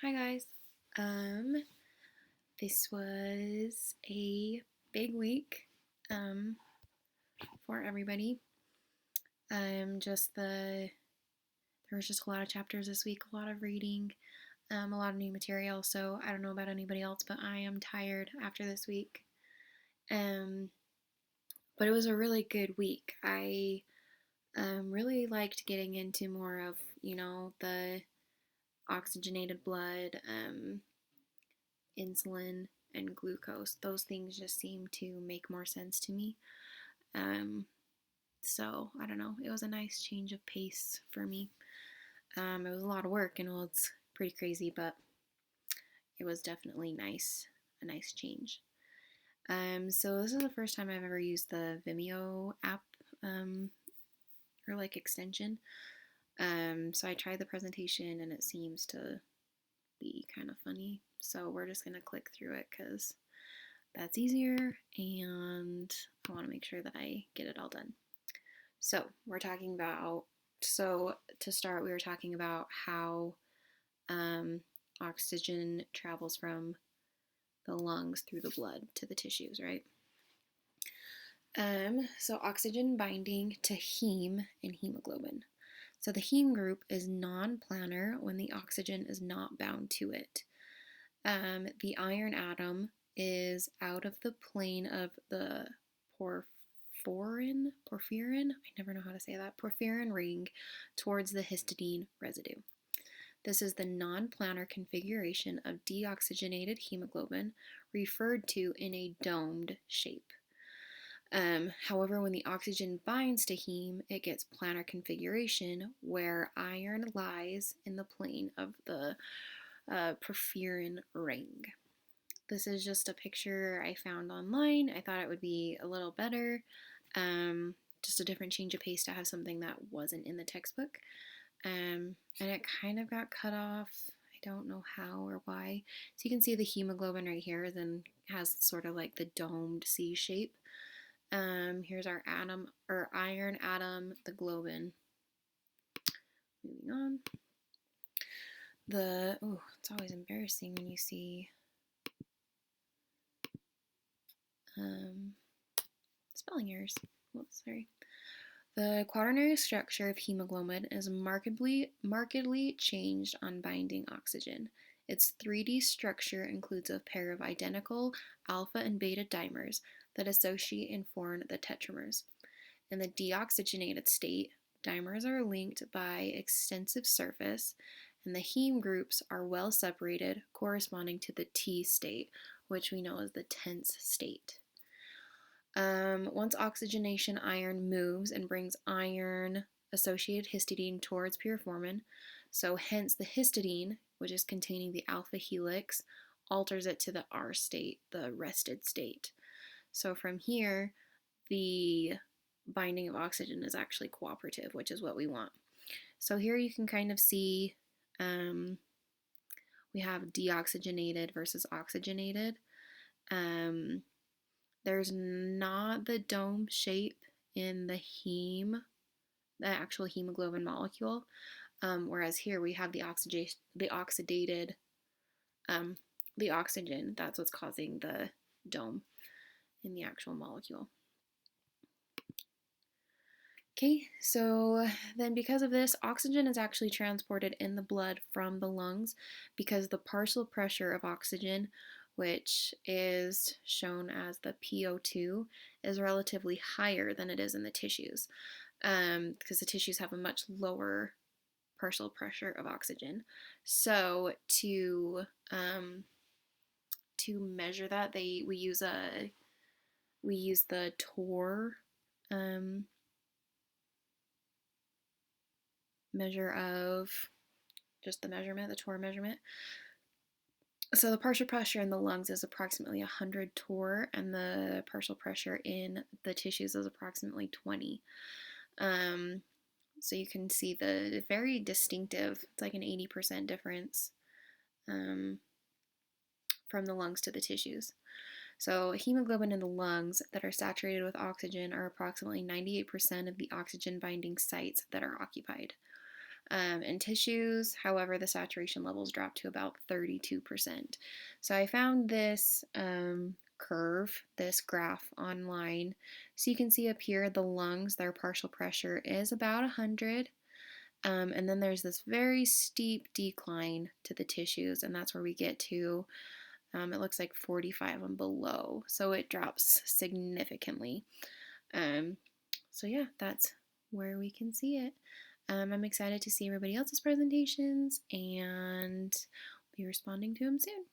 Hi guys. Um, this was a big week for everybody. Just there was just a lot of chapters this week, a lot of reading, a lot of new material. So I don't know about anybody else, but I am tired after this week. Um, but it was a really good week. I really liked getting into more of the oxygenated blood, insulin and glucose. Those things just seem to make more sense to me. Um, so I don't know. It was a nice change of pace for me. It was a lot of work, and well, it's pretty crazy, but it was definitely nice. A nice change. So this is the first time I've ever used the Vimeo app, um, or like extension. So I tried the presentation, and it seems to be kind of funny. So we're just gonna click through it because that's easier, and I want to make sure that I get it all done. So to start, we were talking about how um, oxygen travels from the lungs through the blood to the tissues, right? So oxygen binding to heme and hemoglobin. So the heme group is non-planar when the oxygen is not bound to it. The iron atom is out of the plane of the porphyrin, I never know how to say that, porphyrin ring towards the histidine residue. This is the non-planar configuration of deoxygenated hemoglobin referred to in a domed shape. However, when the oxygen binds to heme, it gets planar configuration where iron lies in the plane of the porphyrin ring. This is just a picture I found online. I thought it would be a little better. Just a different change of pace to have something that wasn't in the textbook. And it kind of got cut off. I don't know how or why. So you can see the hemoglobin right here then has sort of like the domed C shape. Here's our atom or iron atom, the globin. Moving on. It's always embarrassing when you see spelling errors. Whoops, sorry. The quaternary structure of hemoglobin is markedly changed on binding oxygen. Its 3D structure includes a pair of identical alpha and beta dimers that associate and form the tetramers. In the deoxygenated state, dimers are linked by extensive surface, and the heme groups are well separated, corresponding to the T state, which we know as the tense state. Once oxygenation, iron moves and brings iron associated histidine towards piriformin. So hence the histidine, which is containing the alpha helix, alters it to the R state, the rested state. So from here, the binding of oxygen is actually cooperative, which is what we want. So here you can kind of see we have deoxygenated versus oxygenated. There's not the dome shape in the actual hemoglobin molecule, whereas here we have the oxidated, the oxygen. That's what's causing the dome in the actual molecule. Okay, so then because of this, oxygen is actually transported in the blood from the lungs because the partial pressure of oxygen, which is shown as the PO2, is relatively higher than it is in the tissues, because the tissues have a much lower partial pressure of oxygen. So to measure that, we use the torr measure of just the torr measurement. So the partial pressure in the lungs is approximately 100 torr, and the partial pressure in the tissues is approximately 20. So you can see the very distinctive, it's like an 80% difference from the lungs to the tissues. So hemoglobin in the lungs that are saturated with oxygen are approximately 98% of the oxygen binding sites that are occupied. In tissues, however, the saturation levels drop to about 32%. So I found this curve, this graph online. So you can see up here the lungs, their partial pressure is about 100. And then there's this very steep decline to the tissues, and that's where we get to, it looks like 45 and below. So it drops significantly. Um, so yeah, that's where we can see it. I'm excited to see everybody else's presentations and be responding to them soon.